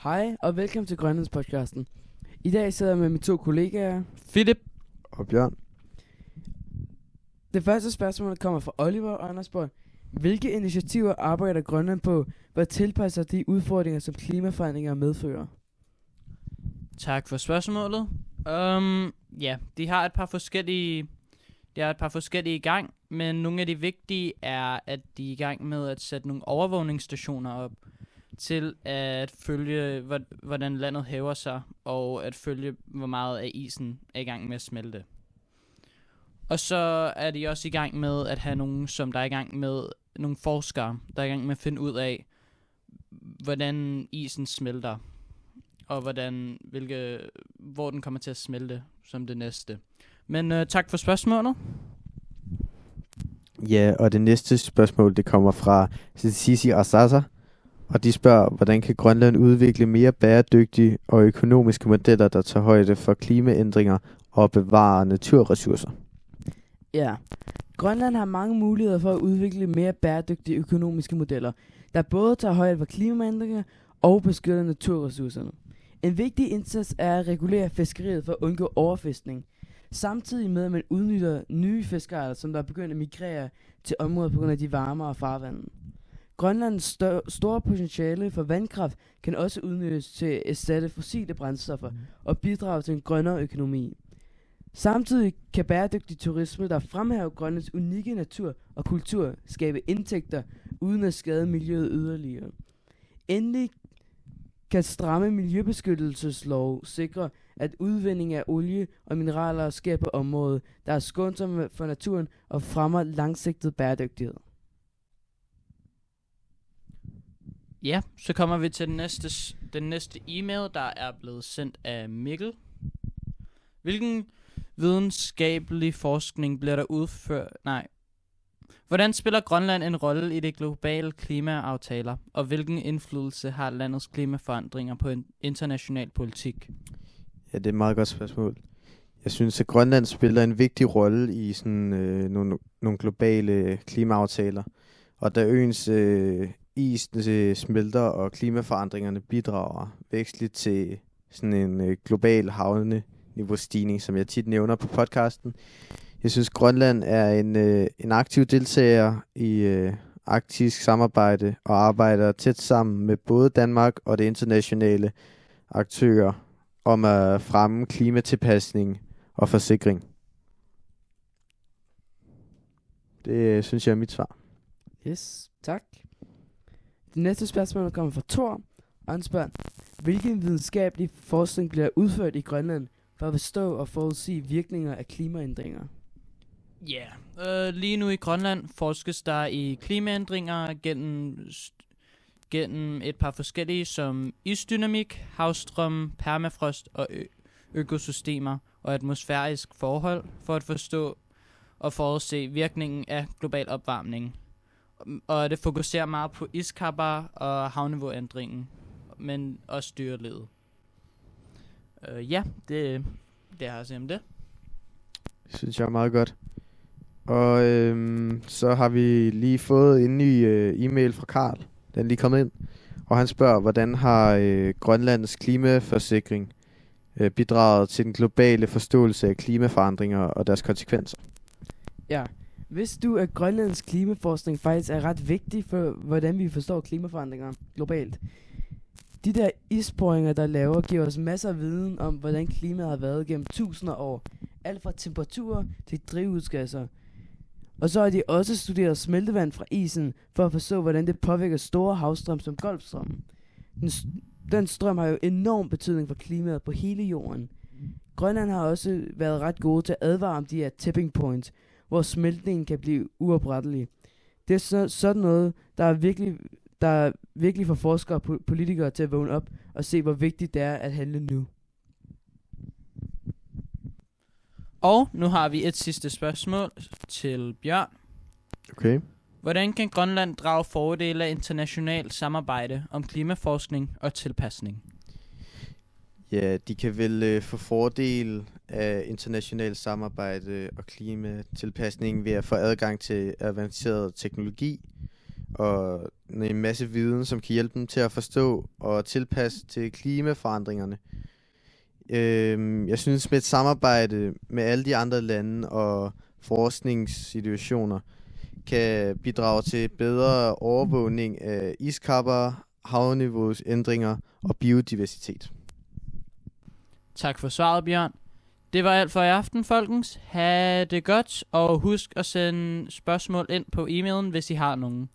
Hej og velkommen til Grønlandspodcasten. I dag sidder jeg med mine 2 kollegaer, Philip og Bjørn. Det første spørgsmål kommer fra Oliver og Anders Borg. Hvilke initiativer arbejder Grønland på, for at tilpasse sig de udfordringer, som klimaforandringer medfører? Tak for spørgsmålet. De har et par forskellige i gang, men nogle af de vigtige er, at de er i gang med at sætte nogle overvågningsstationer op til at følge, hvordan landet hæver sig, og at følge, hvor meget af isen er i gang med at smelte. Og så er de også i gang med at have nogle forskere, der er i gang med at finde ud af, hvordan isen smelter, og hvor den kommer til at smelte som det næste. Men tak for spørgsmålet. Ja, og det næste spørgsmål, det kommer fra Sisi og Sasa. Og de spørger, hvordan kan Grønland udvikle mere bæredygtige og økonomiske modeller, der tager højde for klimaændringer og bevare naturressourcer? Ja, Grønland har mange muligheder for at udvikle mere bæredygtige økonomiske modeller, der både tager højde for klimaændringer og beskytter naturressourcerne. En vigtig indsats er at regulere fiskeriet for at undgå overfiskning, samtidig med at man udnytter nye fiskearter, som der er begyndt at migrere til området på grund af de varmere farvande. Grønlands store potentiale for vandkraft kan også udnyttes til at erstatte fossile brændstoffer og bidrage til en grønnere økonomi. Samtidig kan bæredygtig turisme, der fremhæver Grønlands unikke natur og kultur, skabe indtægter uden at skade miljøet yderligere. Endelig kan stramme miljøbeskyttelseslov sikre, at udvinding af olie og mineraler sker på området, der er skånsomme for naturen og fremmer langsigtet bæredygtighed. Ja, så kommer vi til den næste e-mail, der er blevet sendt af Mikkel. Hvilken videnskabelig forskning bliver der udført? Hvordan spiller Grønland en rolle i det globale klimaaftaler, og hvilken indflydelse har landets klimaforandringer på en international politik? Ja, det er et meget godt spørgsmål. Jeg synes, at Grønland spiller en vigtig rolle i sådan nogle globale klimaaftaler. Og da øens is smelter og klimaforandringerne bidrager væsentligt til sådan en global havneniveaustigning, som jeg tit nævner på podcasten. Jeg synes, Grønland er en aktiv deltager i arktisk samarbejde og arbejder tæt sammen med både Danmark og det internationale aktører om at fremme klimatilpasning og forsikring. Det synes jeg er mit svar. Yes, tak. Det næste spørgsmål kommer fra Thor, og han spørger, hvilken videnskabelig forskning bliver udført i Grønland for at forstå og forudsige virkninger af klimaændringer? Lige nu i Grønland forskes der i klimaændringer gennem et par forskellige som isdynamik, havstrøm, permafrost og økosystemer og atmosfærisk forhold for at forstå og forudse virkningen af global opvarmning. Og det fokuserer meget på iskapper og havniveauændringen, men også dyrelivet. Det har jeg at sige om det. Det synes jeg er meget godt. Og så har vi lige fået en ny e-mail fra Karl. Den er lige kommet ind. Og han spørger, hvordan har Grønlands klimaforsikring bidraget til den globale forståelse af klimaforandringer og deres konsekvenser? Ja, vidste du, at Grønlands klimaforskning faktisk er ret vigtig for, hvordan vi forstår klimaforandringer globalt? De der isboringer, der laver, giver os masser af viden om, hvordan klimaet har været gennem tusinder af år. Alt fra temperaturer til drivhusgasser. Og så har de også studeret smeltevand fra isen, for at forstå, hvordan det påvirker store havstrøm som Golfstrømmen. Den strøm har jo enorm betydning for klimaet på hele jorden. Grønland har også været ret gode til at advare om de her tipping points, hvor smeltningen kan blive uoprettelig. Det er sådan noget, der virkelig får forskere og politikere til at vågne op og se, hvor vigtigt det er at handle nu. Og nu har vi et sidste spørgsmål til Bjørn. Okay. Hvordan kan Grønland drage fordele af internationalt samarbejde om klimaforskning og tilpasning? Ja, de kan vel få fordel af internationalt samarbejde og klimatilpasning ved at få adgang til avanceret teknologi og en masse viden, som kan hjælpe dem til at forstå og tilpasse til klimaforandringerne. Jeg synes, med et samarbejde med alle de andre lande og forskningssituationer, kan bidrage til bedre overvågning af iskapper, havniveauændringer og biodiversitet. Tak for svaret, Bjørn. Det var alt for i aften, folkens. Ha' det godt, og husk at sende spørgsmål ind på e-mailen, hvis I har nogen.